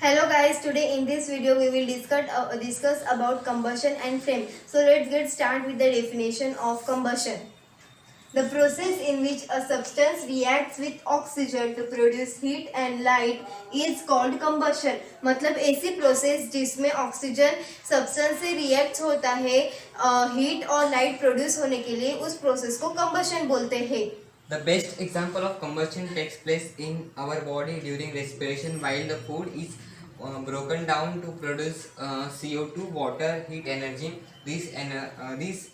Hello guys, today in this video we will discuss about combustion and flame. So let's get started with the definition of combustion. The process in which a substance reacts with oxygen to produce heat and light is called combustion. मतलब ऐसी process जिसमें oxygen substance से react होता है heat और light produce होने के लिए, उस प्रोसेस को combustion बोलते हैं. The best example of combustion takes place in our body during respiration while the food is broken down to produce CO2, water, heat energy. This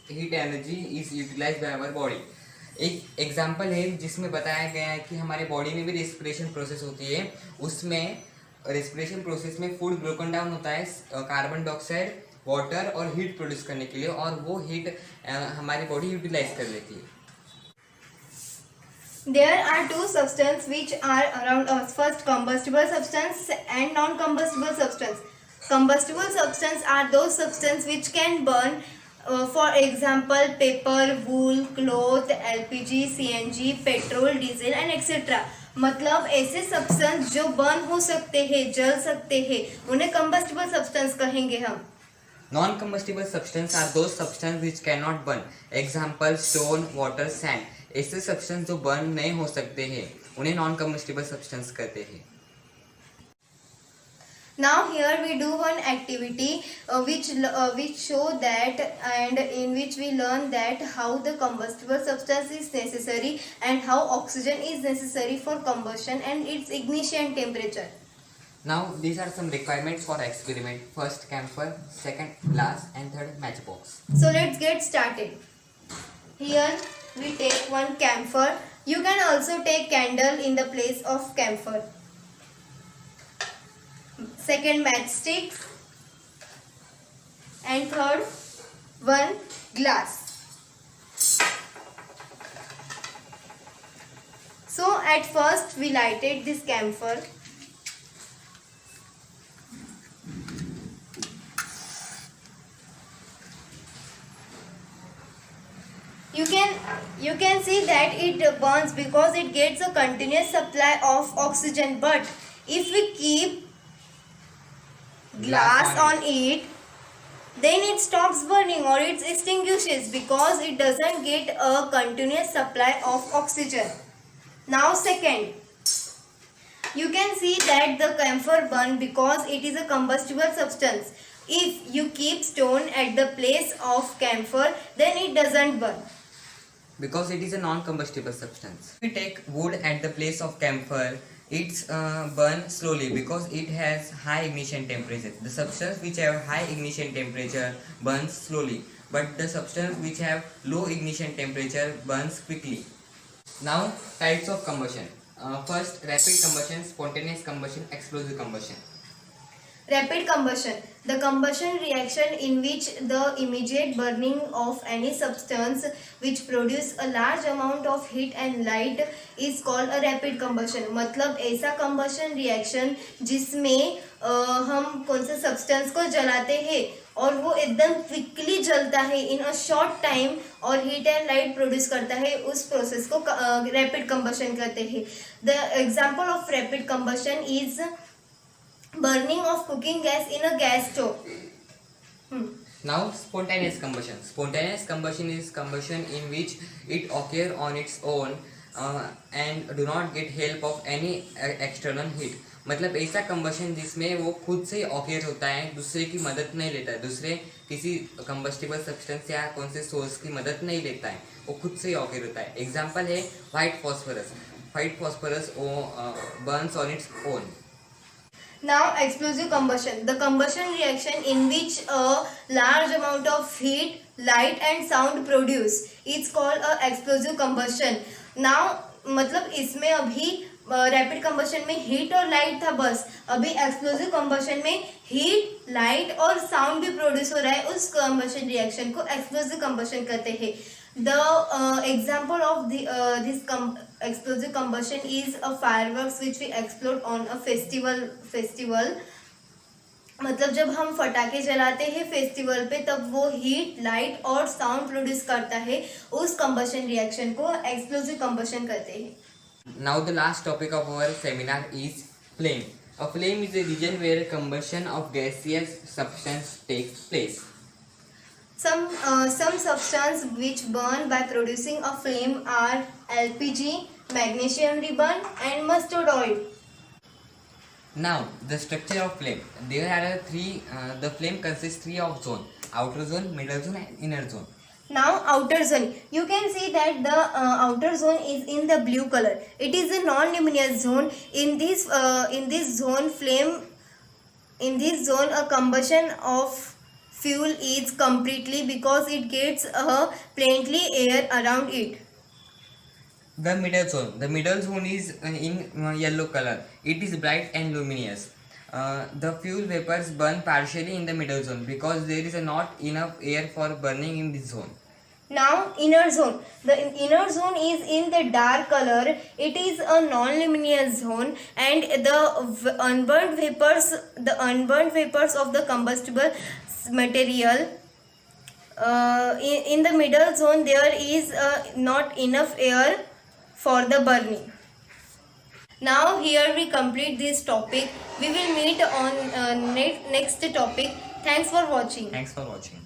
heat energy is utilized by our body. एक example है जिसमें बताया गया है कि हमारे body में भी रेस्पिरेशन प्रोसेस होती है. उसमें रेस्पिरेशन प्रोसेस में फूड ब्रोकन डाउन होता है कार्बन डाइऑक्साइड, वाटर और हीट प्रोड्यूस करने के लिए, और वो हीट हमारी बॉडी यूटिलाइज कर लेती है. There are two substances which are around us. First, combustible substance and non-combustible substance. Combustible substance are those substances which can burn. For example, paper, wool, cloth, LPG, CNG, petrol, diesel and etc. मतलब ऐसे substance जो burn हो सकते हैं, जल सकते हैं, उन्हें combustible substance कहेंगे हम. Non-combustible substances are those substances which cannot burn. Example, stone, water, sand. ऐसे सब्सटेंस जो बर्न नहीं हो सकते हैं उन्हें नॉन कम्बस्टिबल सब्सटेंस कहते हैं. Now here we do one activity which show that and in which we learn that how the combustible substance is necessary and how oxygen is necessary for combustion and its ignition temperature. Now these are some requirements for experiment. First camphor, second glass and third matchbox. So let's get started. Here we take one camphor. You can also take candle in the place of camphor. Second matchstick and third one glass. So at first we lighted this camphor. You can see that it burns because it gets a continuous supply of oxygen, but if we keep glass on it, then it stops burning or it extinguishes because it doesn't get a continuous supply of oxygen. Now second, you can see that the camphor burns because it is a combustible substance. If you keep stone at the place of camphor, then it doesn't burn. Because it is a non-combustible substance. If we take wood at the place of camphor, it's burn slowly because it has high ignition temperature. The substance which have high ignition temperature burns slowly, but the substance which have low ignition temperature burns quickly. Now types of combustion. First, rapid combustion, spontaneous combustion, explosive combustion. Rapid combustion. The combustion reaction in which the immediate burning of any substance which produce a large amount of heat and light is called a rapid combustion. मतलब ऐसा combustion reaction जिसमें हम कौन से substance को जलाते हैं और वो एकदम क्विकली जलता है इन अ शॉर्ट टाइम और हीट एंड लाइट प्रोड्यूस करता है, उस प्रोसेस को रैपिड कंबशन कहते हैं. The example of rapid combustion is burning of cooking gas in a gas stove. Now spontaneous combustion. Spontaneous combustion is combustion in which it occurs on its own and do not get help of any external heat. मतलब ऐसा combustion जिसमें वो खुद से occur होता है, दूसरे की मदद नहीं लेता है, दूसरे किसी combustible substance या कौन से source की मदद नहीं लेता है, वो खुद से occur होता है. Example है white phosphorus. White phosphorus burns on its own. Now explosive combustion. The combustion reaction in which a large amount of heat, light and sound produce is called a explosive combustion. Now मतलब इसमें अभी rapid combustion में heat और light था बस, अभी explosive combustion में heat, light और साउंड भी प्रोड्यूस हो रहा है, उस कंबशन रिएक्शन को एक्सप्लोसिव कंबशन कहते हैं. The example of this explosive combustion is a fireworks which we explode on a festival. मतलब जब हम फटाके जलाते हैं फेस्टिवल पे तब वो हीट, लाइट और साउंड प्रोड्यूस करता है, उस कंबशन रिएक्शन को एक्सप्लोसिव कंबशन कहते हैं. Now the last topic of our seminar is flame. A flame is a region where combustion of gaseous substance takes place. Some substances which burn by producing a flame are LPG, magnesium ribbon, and mustard oil. Now, the structure of flame. There are three. The flame consists three of zone: outer zone, middle zone, and inner zone. Now outer zone. You can see that the outer zone is in the blue color. It is a non-luminous zone. In this zone, a combustion of fuel is completely because it gets plenty air around it. The middle zone. The middle zone is in yellow color. It is bright and luminous. The fuel vapors burn partially in the middle zone because there is not enough air for burning in this zone. Now inner zone. The inner zone is in the dark color. It is a non-luminous zone, and the unburned vapors of the combustible material. In the middle zone, there is not enough air for the burning. Now here we complete this topic. We will meet on next topic. Thanks for watching. Thanks for watching.